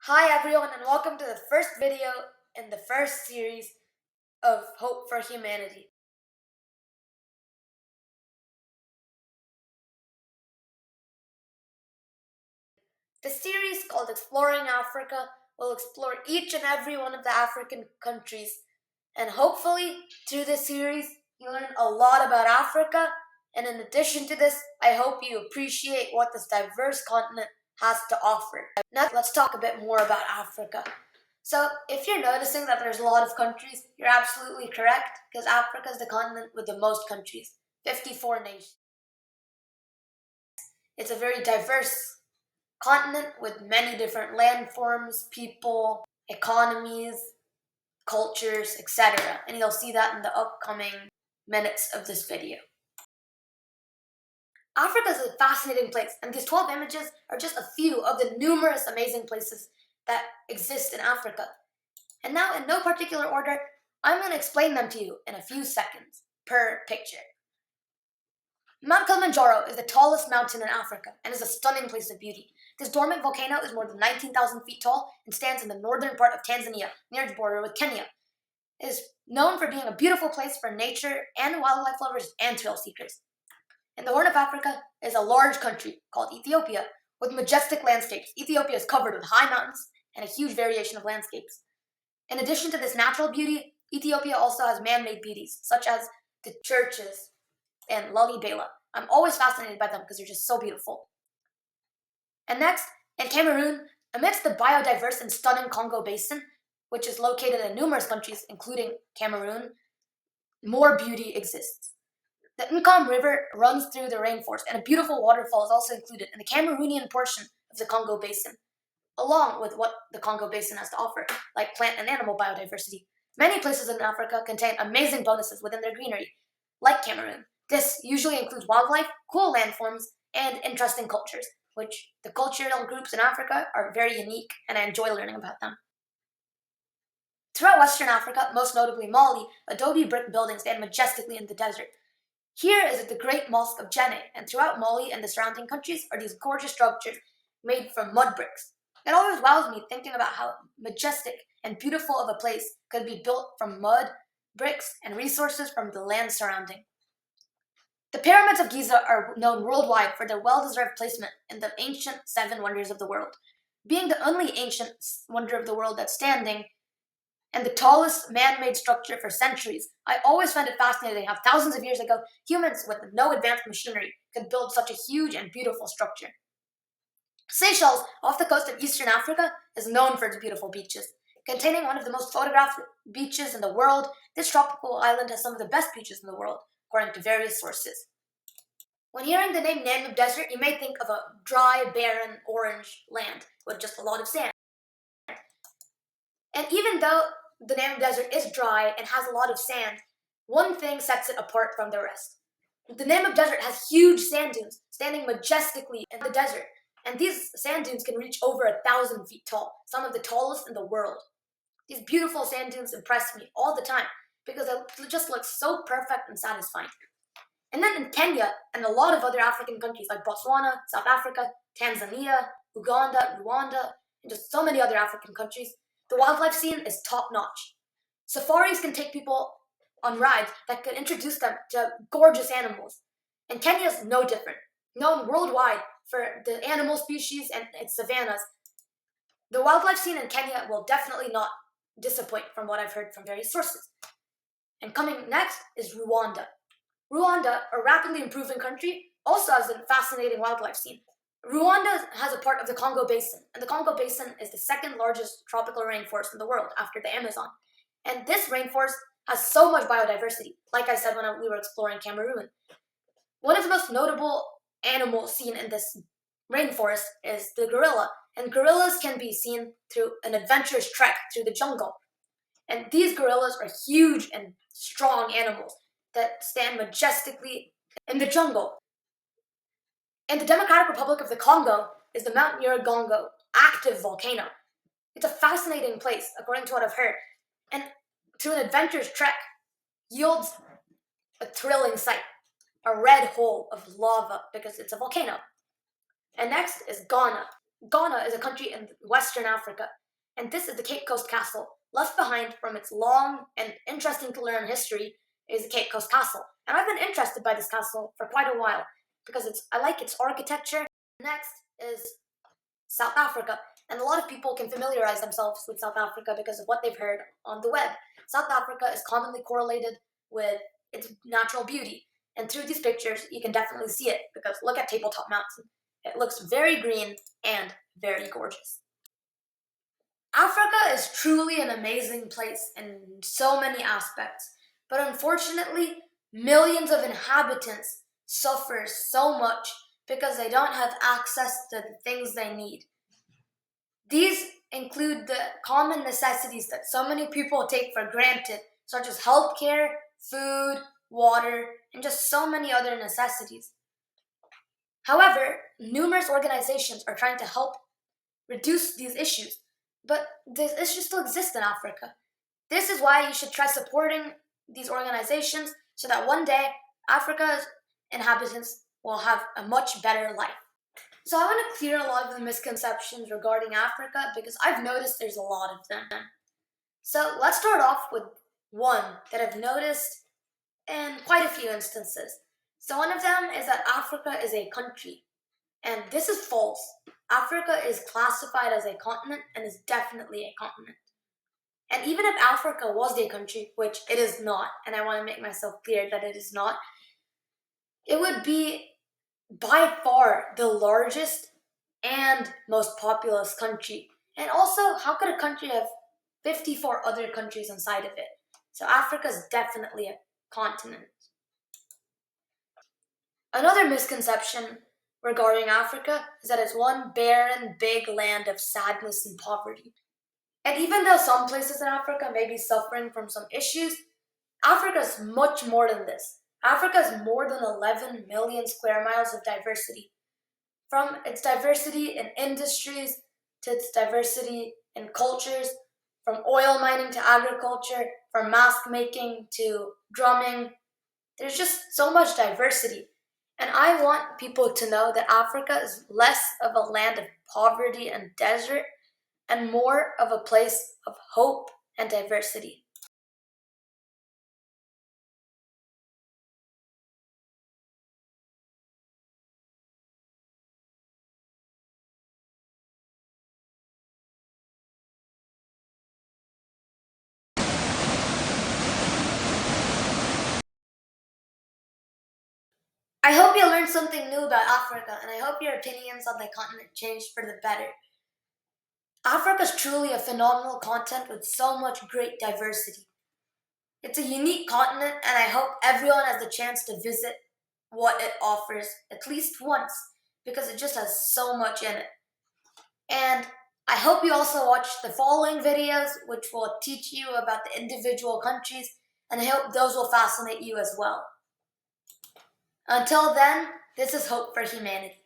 Hi everyone and welcome to the first video in the first series of Hope for Humanity. The series called Exploring Africa will explore each and every one of the African countries, and hopefully through this series you learn a lot about Africa, and in addition to this I hope you appreciate what this diverse continent has to offer. Now let's talk a bit more about Africa. So, if you're noticing that there's a lot of countries, you're absolutely correct because Africa is the continent with the most countries, 54 nations. It's a very diverse continent with many different landforms, people, economies, cultures, etc. And you'll see that in the upcoming minutes of this video. Africa is a fascinating place, and these 12 images are just a few of the numerous amazing places that exist in Africa. And now, in no particular order, I'm going to explain them to you in a few seconds per picture. Mount Kilimanjaro is the tallest mountain in Africa and is a stunning place of beauty. This dormant volcano is more than 19,000 feet tall and stands in the northern part of Tanzania, near its border with Kenya. It is known for being a beautiful place for nature and wildlife lovers and thrill seekers. In the Horn of Africa is a large country called Ethiopia with majestic landscapes. Ethiopia is covered with high mountains and a huge variation of landscapes. In addition to this natural beauty, Ethiopia also has man-made beauties, such as the churches and Lalibela. I'm always fascinated by them because they're just so beautiful. And next, in Cameroon, amidst the biodiverse and stunning Congo Basin, which is located in numerous countries, including Cameroon, more beauty exists. The Nkam River runs through the rainforest, and a beautiful waterfall is also included in the Cameroonian portion of the Congo Basin, along with what the Congo Basin has to offer, like plant and animal biodiversity. Many places in Africa contain amazing bonuses within their greenery, like Cameroon. This usually includes wildlife, cool landforms, and interesting cultures, which the cultural groups in Africa are very unique, and I enjoy learning about them. Throughout Western Africa, most notably Mali, adobe brick buildings stand majestically in the desert. Here is the Great Mosque of Djenné, and throughout Mali and the surrounding countries are these gorgeous structures made from mud bricks. It always wows me thinking about how majestic and beautiful of a place could be built from mud, bricks, and resources from the land surrounding. The pyramids of Giza are known worldwide for their well-deserved placement in the ancient seven wonders of the world. Being the only ancient wonder of the world that's standing, and the tallest man-made structure for centuries, I always find it fascinating how thousands of years ago, humans with no advanced machinery could build such a huge and beautiful structure. Seychelles, off the coast of eastern Africa, is known for its beautiful beaches. Containing one of the most photographed beaches in the world, this tropical island has some of the best beaches in the world, according to various sources. When hearing the name Namib Desert, you may think of a dry, barren, orange land with just a lot of sand. And even though the Namib Desert is dry and has a lot of sand, one thing sets it apart from the rest. The Namib Desert has huge sand dunes standing majestically in the desert, and these sand dunes can reach over 1,000 feet tall, some of the tallest in the world. These beautiful sand dunes impress me all the time because they just look so perfect and satisfying. And then in Kenya and a lot of other African countries like Botswana, South Africa, Tanzania, Uganda, Rwanda, and just so many other African countries, the wildlife scene is top notch. Safaris can take people on rides that can introduce them to gorgeous animals. And Kenya is no different. Known worldwide for the animal species and its savannas, the wildlife scene in Kenya will definitely not disappoint from what I've heard from various sources. And coming next is Rwanda. Rwanda, a rapidly improving country, also has a fascinating wildlife scene. Rwanda has a part of the Congo Basin, and the Congo Basin is the second largest tropical rainforest in the world after the Amazon. And this rainforest has so much biodiversity, like I said when we were exploring Cameroon. One of the most notable animals seen in this rainforest is the gorilla, and gorillas can be seen through an adventurous trek through the jungle. And these gorillas are huge and strong animals that stand majestically in the jungle. In the Democratic Republic of the Congo is the Mount Nyiragongo active volcano. It's a fascinating place, according to what I've heard, and through an adventurous trek yields a thrilling sight, a red hole of lava because it's a volcano. And next is Ghana. Ghana is a country in Western Africa, and this is the Cape Coast Castle. Left behind from its long and interesting to learn history is the Cape Coast Castle. And I've been interested by this castle for quite a while because I like its architecture. Next is South Africa. And a lot of people can familiarize themselves with South Africa because of what they've heard on the web. South Africa is commonly correlated with its natural beauty. And through these pictures, you can definitely see it because look at Tabletop Mountain. It looks very green and very gorgeous. Africa is truly an amazing place in so many aspects, but unfortunately, millions of inhabitants suffer so much because they don't have access to the things they need. These include the common necessities that so many people take for granted, such as healthcare, food, water, and just so many other necessities. However, numerous organizations are trying to help reduce these issues, but these issues still exist in Africa. This is why you should try supporting these organizations so that one day Africa's inhabitants will have a much better life. So I want to clear a lot of the misconceptions regarding Africa because I've noticed there's a lot of them. So let's start off with one that I've noticed in quite a few instances. So one of them is that Africa is a country. And this is false. Africa is classified as a continent and is definitely a continent. And even if Africa was a country, which it is not, and I want to make myself clear that it is not, it would be by far the largest and most populous country. And also, how could a country have 54 other countries inside of it? So Africa is definitely a continent. Another misconception regarding Africa is that it's one barren, big land of sadness and poverty. And even though some places in Africa may be suffering from some issues, Africa is much more than this. Africa is more than 11 million square miles of diversity. From its diversity in industries to its diversity in cultures, from oil mining to agriculture, from mask making to drumming, there's just so much diversity. And I want people to know that Africa is less of a land of poverty and desert and more of a place of hope and diversity. I hope you learned something new about Africa, and I hope your opinions on the continent changed for the better. Africa is truly a phenomenal continent with so much great diversity. It's a unique continent, and I hope everyone has the chance to visit what it offers at least once because it just has so much in it. And I hope you also watch the following videos, which will teach you about the individual countries, and I hope those will fascinate you as well. Until then, this is Hope for Humanity.